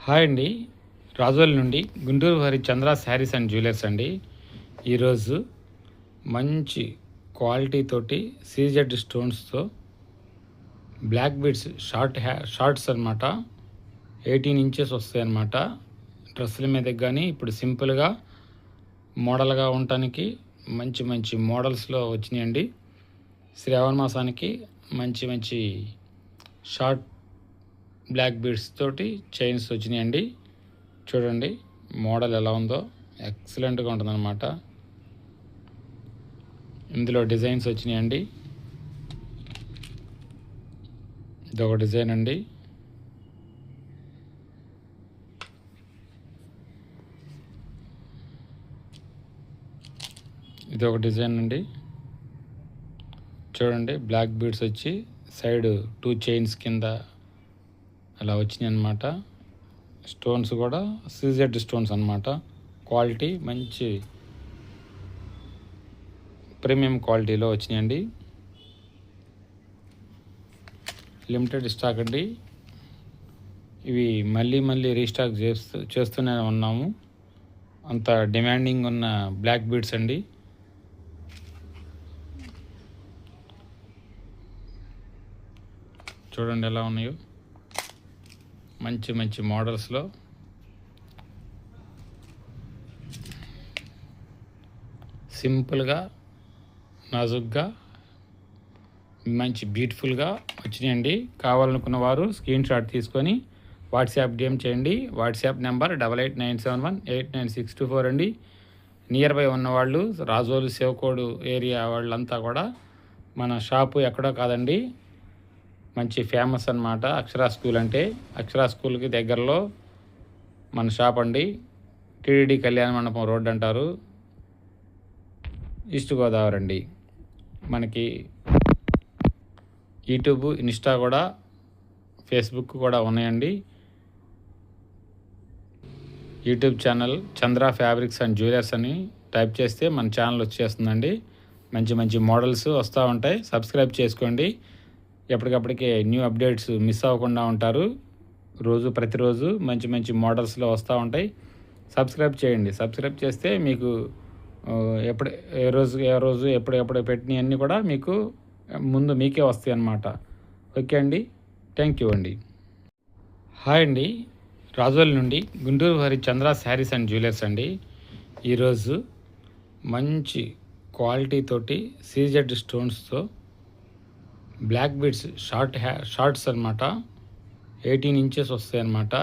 Hi అండి. రాజోల్ నుండి గుంటూరు వారి చంద్ర శారీస్ అండ్ జ్యువెలర్స్ అండి. ఈరోజు మంచి క్వాలిటీ తోటి సీజెడ్ స్టోన్స్తో బ్లాక్ బీడ్స్ షార్ట్స్ అనమాట. 18 ఇంచెస్ వస్తాయి అన్నమాట. డ్రెస్సుల మీదకి కానీ ఇప్పుడు సింపుల్గా మోడల్గా ఉండటానికి మంచి మంచి మోడల్స్లో వచ్చినాయండి. శ్రావణ మాసానికి మంచి మంచి షార్ట్ బ్లాక్ బీడ్స్ తోటి చైన్స్ వచ్చినాయండి. చూడండి మోడల్ ఎలా ఉందో, ఎక్సలెంట్గా ఉంటుందన్నమాట. ఇందులో డిజైన్స్ వచ్చినాయండి. ఇదొక డిజైన్ అండి. ఇదొక డిజైన్ అండి. చూడండి బ్లాక్ బీడ్స్ వచ్చి సైడ్ 2 చైన్స్ కింద అలా వచ్చినాయి అన్నమాట. స్టోన్స్ కూడా సీజెడ్ స్టోన్స్ అన్నమాట. క్వాలిటీ మంచి ప్రీమియం క్వాలిటీలో వచ్చినాయండి. లిమిటెడ్ స్టాక్ అండి. ఇవి మళ్ళీ రీస్టాక్ చేస్తూనే ఉన్నాము. అంత డిమాండింగ్ ఉన్న బ్లాక్ బీడ్స్ అండి. చూడండి ఎలా ఉన్నాయో, మంచి మంచి మోడల్స్లో సింపుల్గా నాజుగ్గా మంచి బ్యూటిఫుల్గా వచ్చినాయండి. కావాలనుకున్న వారు స్క్రీన్ షాట్ తీసుకొని వాట్సాప్ డిఎం చేయండి. వాట్సాప్ నెంబర్ 8897189624 అండి. నియర్ బై ఉన్నవాళ్ళు రాజోలు సేవకోడు ఏరియా వాళ్ళంతా కూడా మన షాపు ఎక్కడో కాదండి, మంచి ఫేమస్ అన్నమాట. అక్షరా స్కూల్ అంటే అక్షరా స్కూల్కి దగ్గరలో మన షాప్ అండి. టీడీడీ కళ్యాణ మండపం రోడ్ అంటారు, ఈస్ట్ గోదావరి అండి. మనకి యూట్యూబ్, ఇన్స్టా కూడా, ఫేస్బుక్ కూడా ఉన్నాయండి. YouTube channel Chandra fabrics and jewellers అని టైప్ చేస్తే మన ఛానల్ వచ్చేస్తుందండి. మంచి మంచి మోడల్స్ వస్తూ ఉంటాయి. సబ్స్క్రైబ్ చేసుకోండి. ఎప్పటికప్పటికే న్యూ అప్డేట్స్ మిస్ అవ్వకుండా ఉంటారు. ప్రతిరోజు మంచి మంచి మోడల్స్లో వస్తూ ఉంటాయి. సబ్స్క్రైబ్ చేయండి. సబ్స్క్రైబ్ చేస్తే మీకు ఏ రోజు ఎప్పుడు పెట్టినవి అన్నీ కూడా మీకు ముందు మీకే వస్తాయి అన్నమాట. ఓకే అండి, థ్యాంక్ యూ అండి. హాయ్ అండి. రాజోల్ నుండి గుంటూరు వారి చంద్ర శారీస్ అండ్ జ్యువెలర్స్ అండి. ఈరోజు మంచి క్వాలిటీ తోటి సీజెడ్ స్టోన్స్తో బ్లాక్ బీడ్స్ షార్ట్స్ అన్నమాట. 18 ఇంచెస్ వస్తాయి అన్నమాట.